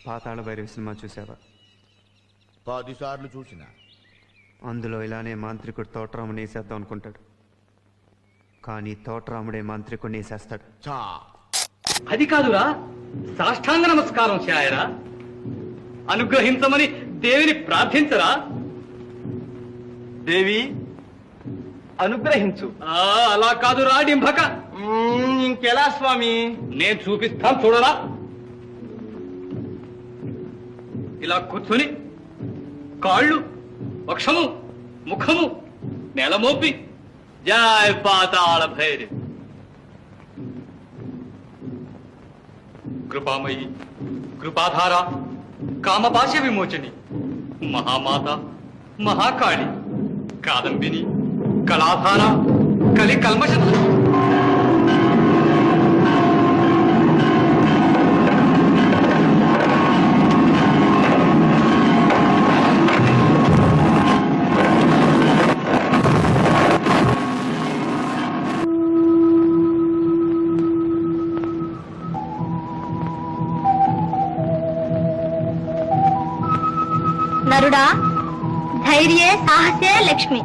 పాతాళ Bhairavi cinema చూసావా? 10 సార్లు చూసిన. అందులో ఇలానే మాంత్రికుడు తోటరాముని వేసేద్దాం అనుకుంటాడు, కానీ తోటరాముడే మాంత్రికుడిని వేసేస్తాడు. చా అది కాదురా, సాష్టాంగ నమస్కారం శాయరా. అనుగ్రహించమని దేవిని ప్రార్థించరా. దేవి అనుగ్రహించు. అలా కాదురా డింభక. ఇంకెలా స్వామి? నేను చూపిస్తాను చూడరా. ఇలా కూర్చొని కాళ్ళు, వక్షము, ముఖము నేలమోపి జయ పాతాళ భైరవి, కృపామయి, కృపాధార, కామపాశ విమోచని, మహామాత, మహాకాళి, కాదంబిని, కళాధార, కలి కల్మష. నరుడా, ధైర్యే సాహసే లక్ష్మి.